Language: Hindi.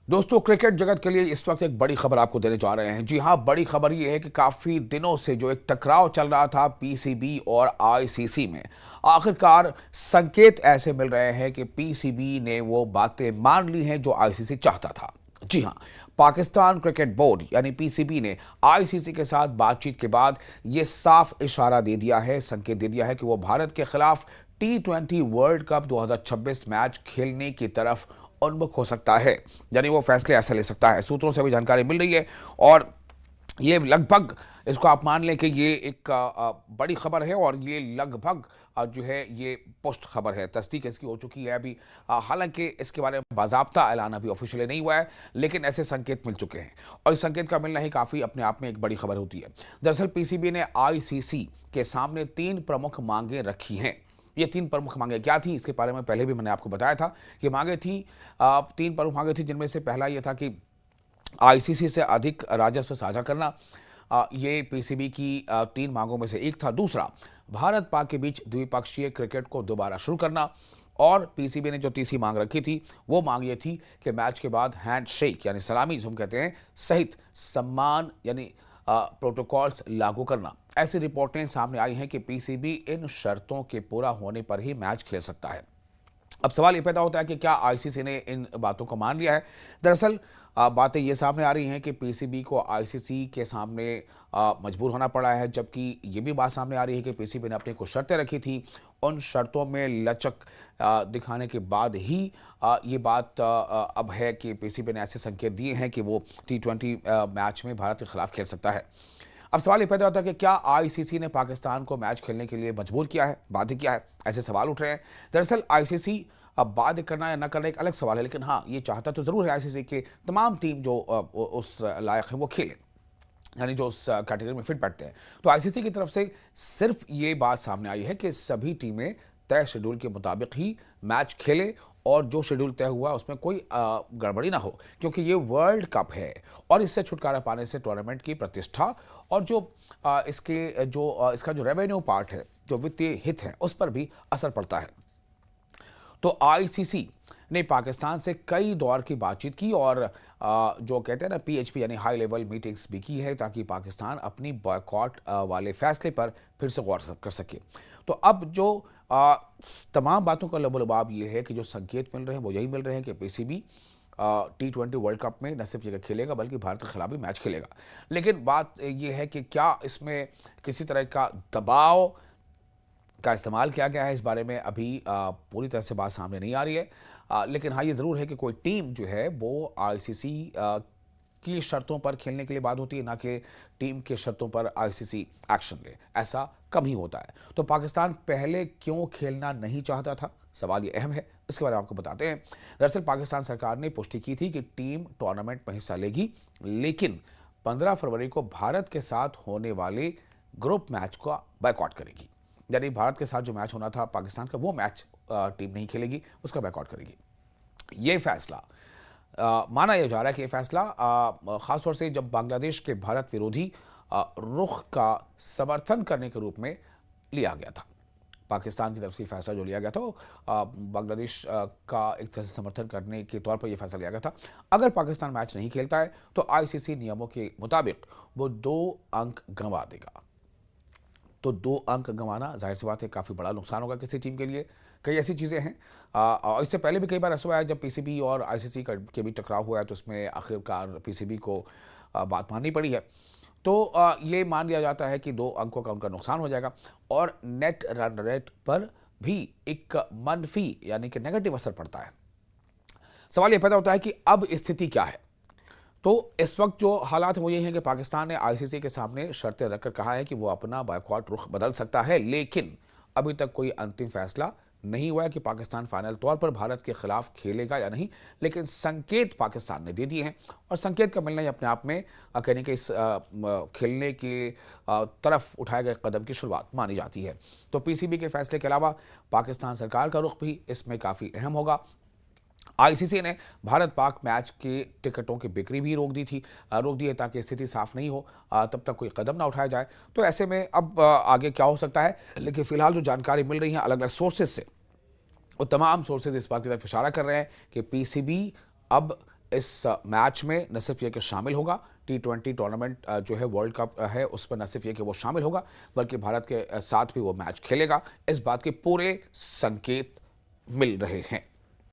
दोस्तों, क्रिकेट जगत के लिए इस वक्त एक बड़ी खबर आपको देने जा रहे हैं। जी हां, बड़ी खबर यह है कि काफी दिनों से जो एक टकराव चल रहा था पीसीबी और आईसीसी में, आखिरकार संकेत ऐसे मिल रहे हैं कि पीसीबी ने वो बातें मान ली हैं जो आईसीसी चाहता था। जी हां, पाकिस्तान क्रिकेट बोर्ड यानी पीसीबी ने आईसीसी के साथ बातचीत के बाद यह साफ इशारा दे दिया है, संकेत दे दिया है कि वो भारत के खिलाफ T20 वर्ल्ड कप 2026 मैच खेलने की तरफ उन्मुख हो सकता है। यानी वो फैसले ऐसा ले सकता है। सूत्रों से भी जानकारी मिल रही है और ये लगभग, इसको आप मान लें कि ये एक बड़ी खबर है और ये लगभग जो है ये पोस्ट खबर है, तस्दीक इसकी हो चुकी है अभी। हालांकि इसके बारे में बाज़ाब्ता ऐलान अभी ऑफिशियली नहीं हुआ है, लेकिन ऐसे संकेत मिल चुके हैं और इस संकेत का मिलना ही काफ़ी अपने आप में एक बड़ी खबर होती है। दरअसल पीसीबी ने आईसीसी के सामने 3 प्रमुख मांगें रखी हैं। ये 3 प्रमुख मांगे क्या थी, इसके बारे में पहले भी मैंने आपको बताया था। ये मांगे थी 3 प्रमुख मांगे थी, जिनमें से पहला ये था कि आईसीसी से अधिक राजस्व साझा करना। ये पीसीबी की 3 मांगों में से एक था। दूसरा, भारत पाक के बीच द्विपक्षीय क्रिकेट को दोबारा शुरू करना। और पीसीबी ने जो तीसरी मांग रखी थी वो मांग ये थी कि मैच के बाद हैंडशेक यानी सलामी जो हम कहते हैं सहित सम्मान यानी प्रोटोकॉल्स लागू करना। ऐसी रिपोर्टें सामने आई हैं कि पीसीबी इन शर्तों के पूरा होने पर ही मैच खेल सकता है। अब सवाल ये पैदा होता है कि क्या आईसीसी ने इन बातों को मान लिया है। दरअसल बातें ये सामने आ रही हैं कि पीसीबी को आईसीसी के सामने मजबूर होना पड़ा है, जबकि ये भी बात सामने आ रही है कि पीसीबी ने अपनी कुछ शर्तें रखी थी। उन शर्तों में लचक दिखाने के बाद ही ये बात अब है कि पीसीबी ने ऐसे संकेत दिए हैं कि वो T20 मैच में भारत के खिलाफ खेल सकता है। अब सवाल ये पैदा होता है कि क्या आईसीसी ने पाकिस्तान को मैच खेलने के लिए मजबूर किया है, बाध्य किया है? ऐसे सवाल उठ रहे हैं। दरअसल आईसीसी अब बाध्य करना या न करना एक अलग सवाल है, लेकिन हाँ, ये चाहता तो जरूर है आईसीसी के तमाम टीम जो उस लायक है वो खेले, यानी जो उस कैटेगरी में फिट बैठते हैं। तो आईसीसी की तरफ से सिर्फ ये बात सामने आई है कि सभी टीमें तय शेड्यूल के मुताबिक ही मैच खेले और जो शेड्यूल तय हुआ उसमें कोई गड़बड़ी ना हो, क्योंकि ये वर्ल्ड कप है और इससे छुटकारा पाने से टूर्नामेंट की प्रतिष्ठा और जो इसका जो रेवेन्यू पार्ट है, जो वित्तीय हित है, उस पर भी असर पड़ता है। तो आईसीसी ने पाकिस्तान से कई दौर की बातचीत की और जो कहते हैं ना पीएचपी यानी हाई लेवल मीटिंग्स भी की है, ताकि पाकिस्तान अपनी बॉयकॉट वाले फैसले पर फिर से गौर कर सके। तो अब जो तमाम बातों का लबोलबाब ये है कि जो संकेत मिल रहे हैं वो यही मिल रहे हैं कि पीसीबी T20 वर्ल्ड कप में न सिर्फ जगह खेलेगा बल्कि भारत के खिलाफ भी मैच खेलेगा। लेकिन बात ये है कि क्या इसमें किसी तरह का दबाव का इस्तेमाल किया गया है, इस बारे में अभी पूरी तरह से बात सामने नहीं आ रही है। लेकिन हाँ, ये ज़रूर है कि कोई टीम जो है वो आईसीसी की शर्तों पर खेलने के लिए बात होती है, ना कि टीम के शर्तों पर आईसीसी एक्शन ले। ऐसा कम ही होता है। तो पाकिस्तान पहले क्यों खेलना नहीं चाहता था, सवाल ये अहम है, इसके बारे में आपको बताते हैं। दरअसल पाकिस्तान सरकार ने पुष्टि की थी कि टीम टूर्नामेंट में हिस्सा लेगी, लेकिन 15 फरवरी को भारत के साथ होने वाले ग्रुप मैच को बायकॉट करेगी। यानी भारत के साथ जो मैच होना था पाकिस्तान का, वो मैच टीम नहीं खेलेगी, उसका बायकॉट करेगी। ये फैसला माना यह जा रहा है कि यह फैसला खासतौर से जब बांग्लादेश के भारत विरोधी रुख का समर्थन करने के रूप में लिया गया था। पाकिस्तान की तरफ से फैसला जो लिया गया था बांग्लादेश का एक तरह से समर्थन करने के तौर पर यह फैसला लिया गया था। अगर पाकिस्तान मैच नहीं खेलता है तो आईसीसी नियमों के मुताबिक वो 2 अंक गंवा देगा। तो 2 अंक गंवाना जाहिर सी बात है काफ़ी बड़ा नुकसान होगा किसी टीम के लिए। कई ऐसी चीज़ें हैं और इससे पहले भी कई बार ऐसा हुआ है जब पीसीबी और आईसीसी के भी टकराव हुआ है, तो उसमें आखिरकार पीसीबी को बात माननी पड़ी है। तो ये मान लिया जाता है कि 2 अंकों का उनका नुकसान हो जाएगा और नेट रन रेट पर भी एक मनफी यानी कि नेगेटिव असर पड़ता है। सवाल ये पैदा होता है कि अब स्थिति क्या है। तो इस वक्त जो हालात हैं वो ये हैं कि पाकिस्तान ने आईसीसी के सामने शर्तें रखकर कहा है कि वो अपना बायकॉट रुख बदल सकता है, लेकिन अभी तक कोई अंतिम फैसला नहीं हुआ है कि पाकिस्तान फाइनल तौर पर भारत के खिलाफ खेलेगा या नहीं। लेकिन संकेत पाकिस्तान ने दे दिए हैं और संकेत का मिलना ही अपने आप में कहने के इस खेलने की तरफ उठाए गए कदम की शुरुआत मानी जाती है। तो पीसीबी के फैसले के अलावा पाकिस्तान सरकार का रुख भी इसमें काफ़ी अहम होगा। आईसीसी ने भारत पाक मैच के टिकटों की बिक्री भी रोक दी है ताकि स्थिति साफ नहीं हो तब तक कोई कदम ना उठाया जाए। तो ऐसे में अब आगे क्या हो सकता है, लेकिन फिलहाल जो जानकारी मिल रही है अलग अलग सोर्सेज से, वो तमाम सोर्सेज इस बात की तरफ इशारा कर रहे हैं कि पीसीबी अब इस मैच में न सिर्फ ये कि शामिल होगा, T20 टूर्नामेंट जो है वर्ल्ड कप है उस पर न सिर्फ ये कि वो शामिल होगा बल्कि भारत के साथ भी वो मैच खेलेगा। इस बात के पूरे संकेत मिल रहे हैं।